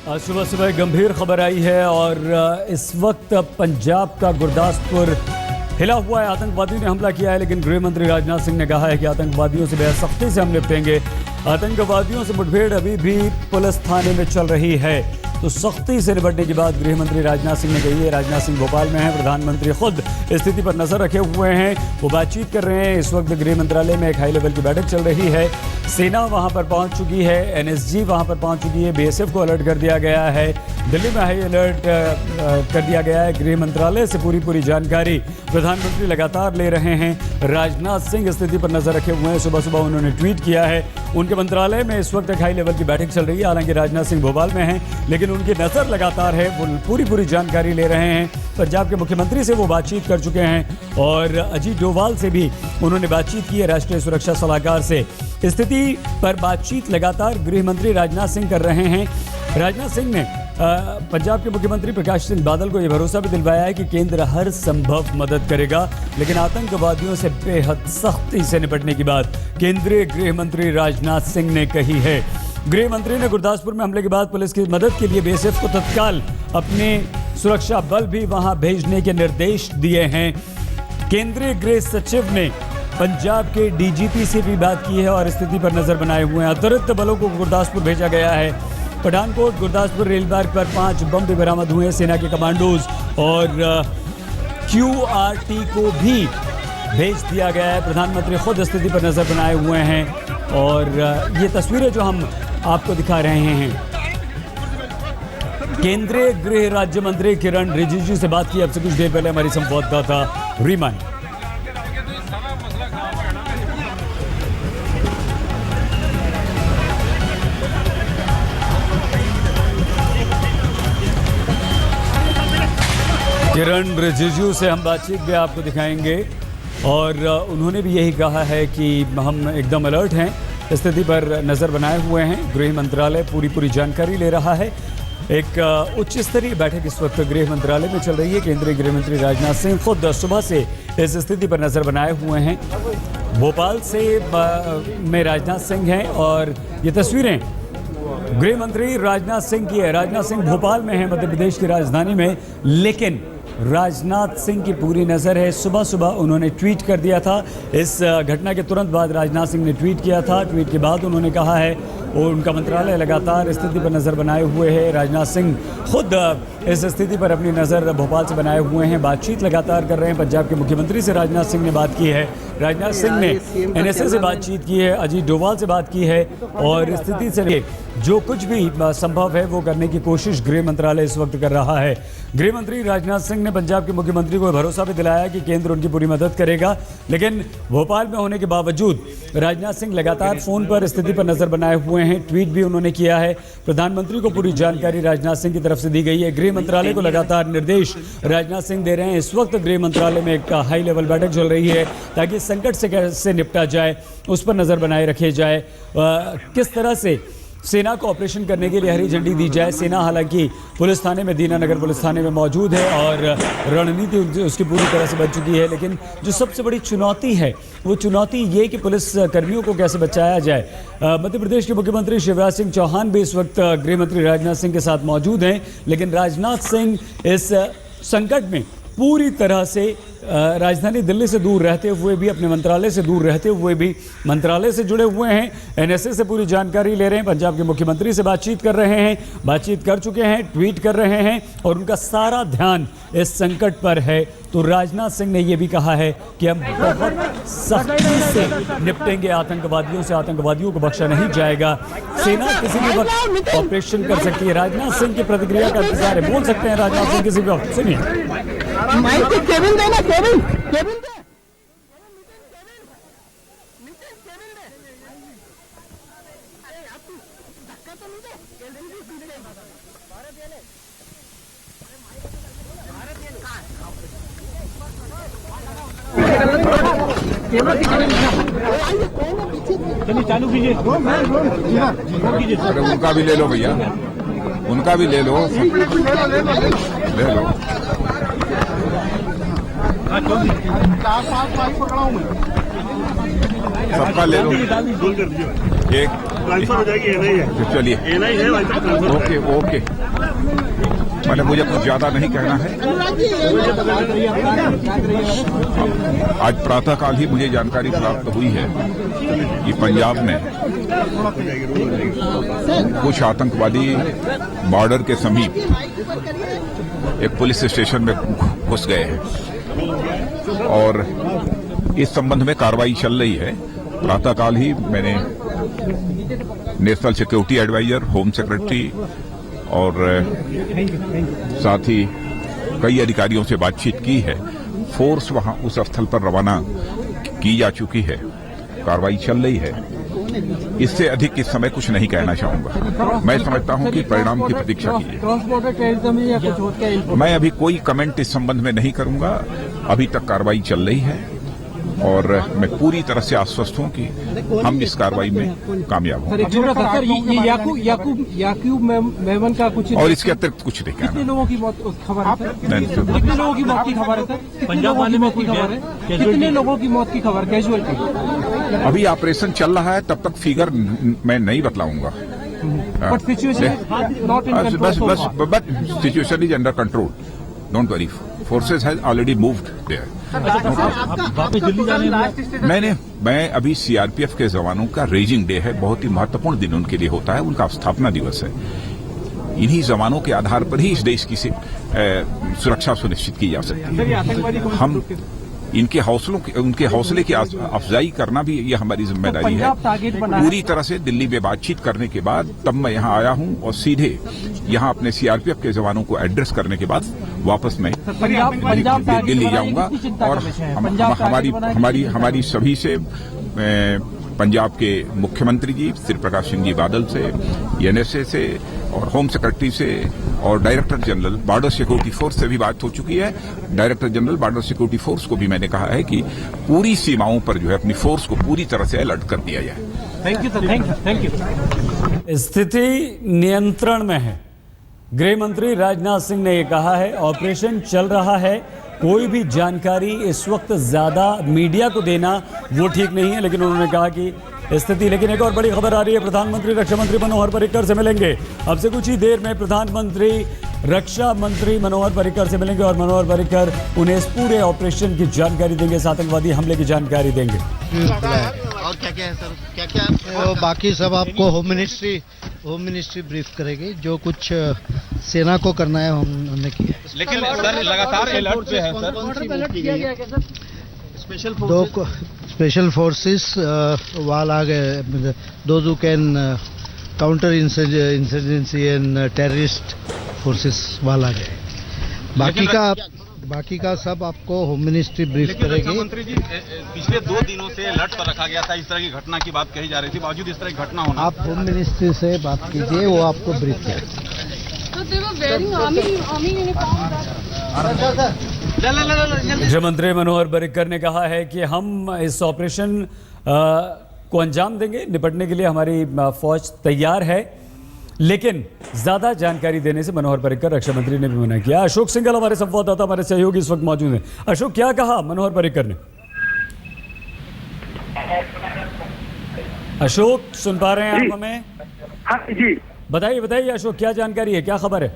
आज सुबह सुबह गंभीर खबर आई है और इस वक्त पंजाब का गुरदासपुर हिला हुआ है। आतंकवादियों ने हमला किया है, लेकिन गृह मंत्री राजनाथ सिंह ने कहा है कि आतंकवादियों से बेहद सख्ती से हम निपटेंगे। आतंकवादियों से मुठभेड़ अभी भी पुलिस थाने में चल रही है, तो सख्ती से निपटने की बात गृह मंत्री राजनाथ सिंह ने कही है। राजनाथ सिंह भोपाल में हैं, प्रधानमंत्री खुद स्थिति पर नजर रखे हुए हैं, वो बातचीत कर रहे हैं। इस वक्त गृह मंत्रालय में एक हाई लेवल की बैठक चल रही है। सेना वहां पर पहुंच चुकी है, एनएसजी वहां पर पहुंच चुकी है, बीएसएफ को अलर्ट कर दिया गया है, दिल्ली में हाई अलर्ट कर दिया गया है। गृह मंत्रालय से पूरी जानकारी प्रधानमंत्री लगातार ले रहे हैं। राजनाथ सिंह स्थिति पर नजर रखे हुए हैं। सुबह सुबह उन्होंने ट्वीट किया है। उनके मंत्रालय में इस वक्त एक हाई लेवल की बैठक चल रही है। हालांकि राजनाथ सिंह भोपाल में हैं, लेकिन उनकी नजर लगातार है, वो पूरी जानकारी ले रहे हैं। पंजाब के मुख्यमंत्री से वो बातचीत कर चुके हैं और अजीत डोभाल से भी उन्होंने बातचीत की है, राष्ट्रीय सुरक्षा सलाहकार से। स्थिति पर बातचीत लगातार गृह मंत्री राजनाथ सिंह कर रहे हैं। राजनाथ सिंह ने पंजाब के मुख्यमंत्री प्रकाश सिंह बादल को यह भरोसा भी दिलवाया है कि केंद्र हर संभव मदद करेगा, लेकिन आतंकवादियों से बेहद सख्ती से निपटने की बात केंद्रीय गृह मंत्री राजनाथ सिंह ने कही है। गृह मंत्री ने गुरदासपुर में हमले के बाद पुलिस की मदद के लिए बीएसएफ को तत्काल अपने सुरक्षा बल भी वहां भेजने के निर्देश दिए हैं। केंद्रीय गृह सचिव ने पंजाब के डीजीपी से भी बात की है और स्थिति पर नजर बनाए हुए हैं। अतिरिक्त बलों को गुरदासपुर भेजा गया है। पठानकोट गुरदासपुर रेल मार्ग पर 5 बम भी बरामद हुए। सेना के कमांडोज और QRT को भी भेज दिया गया है। प्रधानमंत्री खुद स्थिति पर नजर बनाए हुए हैं और ये तस्वीरें जो हम आपको दिखा रहे हैं, केंद्रीय गृह राज्य मंत्री किरण रिजिजू से बात की अब से कुछ देर पहले हमारी संवाददाता रीमा ने। किरण रिजिजू से हम बातचीत भी आपको दिखाएंगे और उन्होंने भी यही कहा है कि हम एकदम अलर्ट हैं, स्थिति पर नज़र बनाए हुए हैं। गृह मंत्रालय पूरी जानकारी ले रहा है। एक उच्च स्तरीय बैठक इस वक्त गृह मंत्रालय में चल रही है। केंद्रीय गृह मंत्री राजनाथ सिंह खुद सुबह से इस स्थिति पर नज़र बनाए हुए हैं। भोपाल से में राजनाथ सिंह हैं और ये तस्वीरें गृह मंत्री राजनाथ सिंह की है। राजनाथ सिंह भोपाल में हैं, मध्य प्रदेश की राजधानी में, लेकिन राजनाथ सिंह की पूरी नज़र है। सुबह उन्होंने ट्वीट कर दिया था। इस घटना के तुरंत बाद राजनाथ सिंह ने ट्वीट किया था। ट्वीट के बाद उन्होंने कहा है और उनका मंत्रालय लगातार स्थिति पर नज़र बनाए हुए है। राजनाथ सिंह खुद इस स्थिति पर अपनी नज़र भोपाल से बनाए हुए हैं, बातचीत लगातार कर रहे हैं। पंजाब के मुख्यमंत्री से राजनाथ सिंह ने बात की है। राजनाथ सिंह ने NSA से बातचीत की है, अजीत डोभाल से बात की है और स्थिति से जो कुछ भी संभव है वो करने की कोशिश गृह मंत्रालय इस वक्त कर रहा है। गृह मंत्री राजनाथ सिंह ने पंजाब के मुख्यमंत्री को भरोसा भी दिलाया कि केंद्र उनकी पूरी मदद करेगा, लेकिन भोपाल में होने के बावजूद राजनाथ सिंह लगातार फोन पर स्थिति पर नजर बनाए हुए हैं। ट्वीट भी उन्होंने किया है। प्रधानमंत्री को पूरी जानकारी राजनाथ सिंह की तरफ से दी गई है। गृह मंत्रालय को लगातार निर्देश राजनाथ सिंह दे रहे हैं। इस वक्त गृह मंत्रालय में एक हाई लेवल बैठक चल रही है ताकि संकट से कैसे निपटा जाए उस पर नजर बनाए रखे जाए। किस तरह से सेना को ऑपरेशन करने के लिए हरी झंडी दी जाए। सेना हालांकि पुलिस थाने में, दीनानगर पुलिस थाने में मौजूद है और रणनीति उसकी पूरी तरह से बन चुकी है, लेकिन जो सबसे बड़ी चुनौती है वो चुनौती ये कि पुलिस कर्मियों को कैसे बचाया जाए। मध्य प्रदेश के मुख्यमंत्री शिवराज सिंह चौहान भी इस वक्त गृह मंत्री राजनाथ सिंह के साथ मौजूद हैं, लेकिन राजनाथ सिंह इस संकट में पूरी तरह से राजधानी दिल्ली से दूर रहते हुए भी, अपने मंत्रालय से दूर रहते हुए भी मंत्रालय से जुड़े हुए हैं। NSA से पूरी जानकारी ले रहे हैं। पंजाब के मुख्यमंत्री से बातचीत कर रहे हैं, बातचीत कर चुके हैं, ट्वीट कर रहे हैं और उनका सारा ध्यान इस संकट पर है। तो राजनाथ सिंह ने यह भी कहा है कि हम बहुत सख्ती से निपटेंगे आतंकवादियों से, आतंकवादियों को बख्शा नहीं जाएगा। सेना किसी भी वक्त ऑपरेशन कर सकती है। राजनाथ सिंह की प्रतिक्रिया का इंतजार है। बोल सकते हैं राजनाथ सिंह किसी भी वक्त। सुनिए। चलिए चालू कीजिए। अरे उनका भी ले लो भैया, उनका भी ले लो, ले लो। पकड़ा हूँ मैं। सबका ले लो एक ट्रांसफर हो जाएगी एनआई है, तो चलिए एनआई है वैसे ट्रांसफर ओके ओके मैंने मुझे कुछ ज्यादा नहीं कहना है। आज प्रातःकाल ही मुझे जानकारी प्राप्त हुई है कि पंजाब में कुछ आतंकवादी बॉर्डर के समीप एक पुलिस स्टेशन में घुस गए हैं और इस संबंध में कार्रवाई चल रही है। प्रातःकाल ही मैंने national security adviser, home secretary और साथ ही कई अधिकारियों से बातचीत की है। फोर्स वहां उस स्थल पर रवाना की जा चुकी है, कार्रवाई चल रही है। इससे अधिक इस समय कुछ नहीं कहना चाहूंगा। मैं समझता हूं कि परिणाम की प्रतीक्षा कीजिए। क्रॉस बॉर्डर टेररिज्म या कुछ होता है? मैं अभी कोई कमेंट इस संबंध में नहीं करूंगा। अभी तक कार्रवाई चल रही है और मैं पूरी तरह से आश्वस्त हूं कि हम इस कार्रवाई में कामयाब होंगे। सर, ये याकूब मेमन का कुछ और इसके अतिरिक्त कुछ नहीं कितने कहना। लोगों की मौत खबर है सर? नहीं, कितने लोगों की मौत की खबर है सर? पंजाब वाले में की खबर है? कितने लोगों की मौत की खबर कैजुअलिटी? अभी ऑपरेशन चल रहा है, तब तक फिगर मैं नहीं बतलाऊंगा। But situation not in control. But situation is under control, don't worry. Forces has already moved there. मैं अभी सीआरपीएफ के जवानों का रेजिंग डे है, बहुत ही महत्वपूर्ण दिन उनके लिए होता है, उनका स्थापना दिवस है। इन्हीं जवानों के आधार पर ही इस देश की सुरक्षा सुनिश्चित की जा सकती है। हम उनके हौसले की अफजाई करना भी ये हमारी जिम्मेदारी है। पूरी तरह से दिल्ली में बातचीत करने के बाद तब मैं यहाँ आया हूँ और सीधे यहाँ अपने सीआरपीएफ के जवानों को एड्रेस करने के बाद वापस मैं दिल्ली जाऊंगा और हमारी सभी से पंजाब के मुख्यमंत्री जी श्री प्रकाश सिंह जी बादल से, एनएसए से और होम सेक्रेटरी से और director general border security force से भी बात हो चुकी है। Director general border security force को भी मैंने कहा है कि पूरी सीमाओं पर जो है अपनी फोर्स को पूरी तरह से अलर्ट कर दिया जाए। Thank you sir, thank you. स्थिति नियंत्रण में है। गृह मंत्री राजनाथ सिंह ने यह कहा है, ऑपरेशन चल रहा है, कोई भी जानकारी इस वक्त ज्यादा मीडिया को देना वो ठीक नहीं है, लेकिन उन्होंने कहा कि स्थिति। लेकिन एक और बड़ी खबर आ रही है, प्रधानमंत्री रक्षा मंत्री मनोहर पर्रिकर से मिलेंगे। अब से कुछ ही देर में प्रधानमंत्री रक्षा मंत्री मनोहर पर्रिकर से मिलेंगे और मनोहर पर्रिकर उन्हें इस पूरे ऑपरेशन की जानकारी देंगे, इस आतंकवादी हमले की जानकारी देंगे। और क्या क्या है सर, क्या क्या तो बाकी सब आपको होम मिनिस्ट्री ब्रीफ करेगी। जो कुछ सेना को करना है हमने किया। लेकिन सर लगातार अलर्ट पे है सर। स्पेशल फोर्सेस वाल आ गए, those who can counter insurgency and terrorist forces वाल आ गए। बाकी का सब आपको होम मिनिस्ट्री ब्रीफ करेगी। मंत्री जी, पिछले 2 दिनों से अलर्ट पर रखा गया था, इस तरह की घटना की बात कही जा रही थी, बावजूद इस तरह की घटना होना। आप होम मिनिस्ट्री से बात कीजिए, वो आपको ब्रीफ करेगी। गृह मंत्री मनोहर पर्रिकर ने कहा है कि हम इस ऑपरेशन को अंजाम देंगे, निपटने के लिए हमारी फौज तैयार है, लेकिन ज्यादा जानकारी देने से मनोहर पर्रिकर रक्षा मंत्री ने भी मना किया। अशोक सिंघल हमारे संवाददाता, हमारे सहयोगी इस वक्त मौजूद हैं। अशोक, क्या कहा मनोहर पर्रिकर ने? अशोक सुन पा रहे हैं आप हमें? हाँ जी, बताइए अशोक, क्या जानकारी है, क्या खबर है?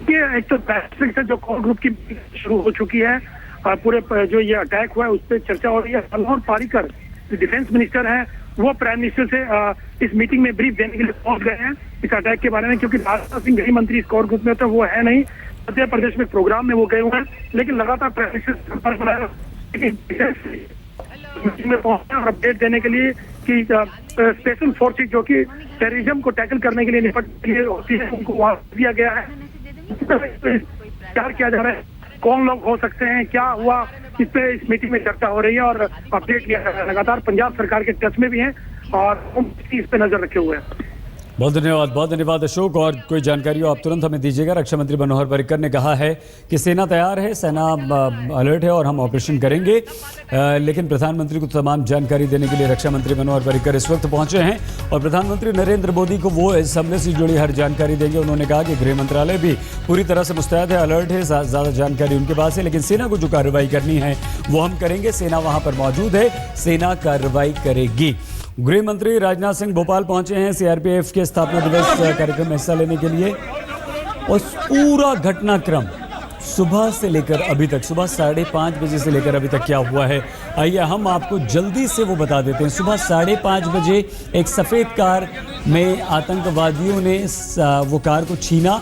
ये एक तो पैसिफिक से जो कोर ग्रुप की शुरू हो चुकी है और पूरे जो ये अटैक हुआ है उस पर चर्चा हो रही है। मनोहर पर्रिकर जो डिफेंस मिनिस्टर है वो प्राइम मिनिस्टर से इस मीटिंग में ब्रीफ देने के लिए पहुंच गए हैं इस अटैक के बारे में, क्योंकि राजनाथ सिंह गृह मंत्री इस कोर ग्रुप में तो वो है नहीं, मध्य प्रदेश में प्रोग्राम में वो गए हुए हैं, लेकिन लगातार प्राइम मिनिस्टर संपर्क बनाया मीटिंग में पहुंचे और अपडेट देने के लिए कि स्पेशल फोर्सेज जो कि टेररिज्म को टैकल करने के लिए निपटने के लिए होती है, उनको वहां दिया गया है। क्या किया जा रहा है, कौन लोग हो सकते हैं, क्या हुआ, इस पे इस मीटिंग में चर्चा हो रही है और अपडेट लिया जा रहा है। लगातार पंजाब सरकार के टच में भी हैं और इस पे नजर रखे हुए हैं। बहुत धन्यवाद अशोक। और कोई जानकारी हो आप तुरंत हमें दीजिएगा। रक्षा मंत्री मनोहर पर्रिकर ने कहा है कि सेना तैयार है, सेना अलर्ट है और हम ऑपरेशन करेंगे। लेकिन प्रधानमंत्री को तमाम जानकारी देने के लिए रक्षा मंत्री मनोहर पर्रिकर इस वक्त पहुंचे हैं और प्रधानमंत्री नरेंद्र मोदी को वो इस हमले से जुड़ी हर जानकारी देंगे। उन्होंने कहा कि गृह मंत्रालय भी पूरी तरह से मुस्तैद है, अलर्ट है, ज़्यादा जानकारी उनके पास है, लेकिन सेना को जो कार्रवाई करनी है वो हम करेंगे। सेना वहाँ पर मौजूद है, सेना कार्रवाई करेगी। गृह मंत्री राजनाथ सिंह भोपाल पहुंचे हैं सीआरपीएफ के स्थापना दिवस कार्यक्रम में हिस्सा लेने के लिए। और पूरा घटनाक्रम सुबह से लेकर अभी तक, सुबह 5:30 बजे से लेकर अभी तक क्या हुआ है, आइए हम आपको जल्दी से वो बता देते हैं। सुबह 5:30 बजे एक सफ़ेद कार में आतंकवादियों ने वो कार को छीना,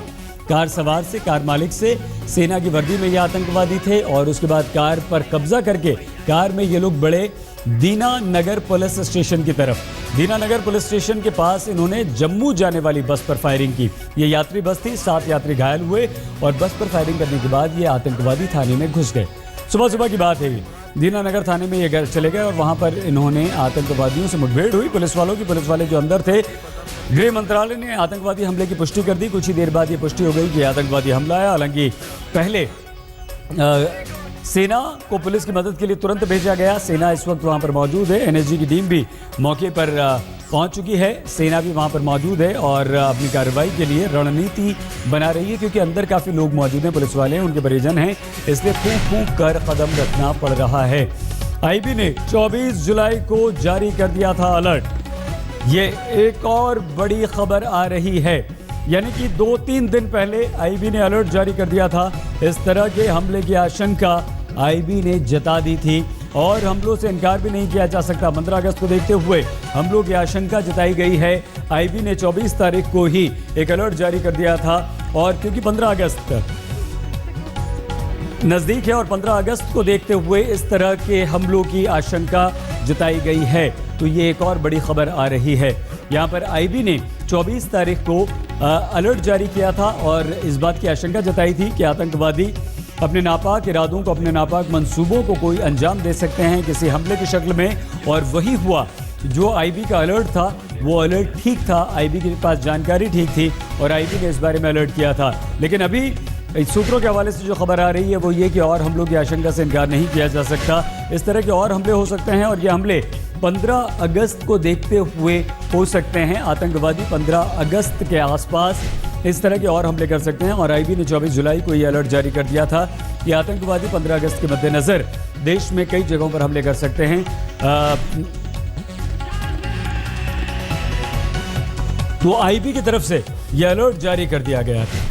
कार सवार से, कार मालिक से। सेना की वर्दी में ये आतंकवादी थे और उसके बाद कार पर कब्जा करके कार में ये लोग बड़े दीना नगर पुलिस स्टेशन की तरफ। दीना नगर पुलिस स्टेशन के पास इन्होंने जम्मू जाने वाली बस पर फायरिंग की। ये यात्री बस थी, 7 यात्री घायल हुए और बस पर फायरिंग करने के बाद ये आतंकवादी थाने में घुस गए। सुबह की बात है ये। दीना नगर थाने में ये घर चले गए और वहाँ पर इन्होंने आतंकवादियों से मुठभेड़ हुई पुलिस वालों की। पुलिस वाले जो अंदर थे, गृह मंत्रालय ने आतंकवादी हमले की पुष्टि कर दी। कुछ ही देर बाद ये पुष्टि हो गई कि आतंकवादी हमला है। हालांकि पहले सेना को पुलिस की मदद के लिए तुरंत भेजा गया। सेना इस वक्त वहां पर मौजूद है। एनएसजी की टीम भी मौके पर पहुंच चुकी है। सेना भी वहां पर मौजूद है और अपनी कार्रवाई के लिए रणनीति बना रही है, क्योंकि अंदर काफ़ी लोग मौजूद हैं, पुलिस वाले हैं, उनके परिजन हैं, इसलिए फूंक कर कदम रखना पड़ रहा है। आईबी ने 24 जुलाई को जारी कर दिया था अलर्ट। ये एक और बड़ी खबर आ रही है, यानी कि 2-3 दिन पहले आईबी ने अलर्ट जारी कर दिया था। इस तरह के हमले की आशंका आईबी ने जता दी थी और हमलों से इनकार भी नहीं किया जा सकता। 15 अगस्त को देखते हुए हमलों की आशंका जताई गई है। आईबी ने 24 तारीख को ही एक अलर्ट जारी कर दिया था और क्योंकि 15 अगस्त नज़दीक है और 15 अगस्त को देखते हुए इस तरह के हमलों की आशंका जताई गई है, तो ये एक और बड़ी खबर आ रही है। यहाँ पर आईबी ने 24 तारीख को अलर्ट जारी किया था और इस बात की आशंका जताई थी कि आतंकवादी अपने नापाक इरादों को, अपने नापाक मंसूबों को कोई अंजाम दे सकते हैं किसी हमले की शक्ल में। और वही हुआ। जो आईबी का अलर्ट था वो अलर्ट ठीक था, आईबी के पास जानकारी ठीक थी और आईबी ने इस बारे में अलर्ट किया था। लेकिन अभी सूत्रों के हवाले से जो खबर आ रही है वो ये कि और हमलों की आशंका से इनकार नहीं किया जा सकता। इस तरह के और हमले हो सकते हैं और ये हमले 15 अगस्त को देखते हुए हो सकते हैं। आतंकवादी 15 अगस्त के आसपास इस तरह के और हमले कर सकते हैं और आईबी ने 24 जुलाई को ये अलर्ट जारी कर दिया था कि आतंकवादी 15 अगस्त के मद्देनज़र देश में कई जगहों पर हमले कर सकते हैं। तो आईबी की तरफ से यह अलर्ट जारी कर दिया गया था।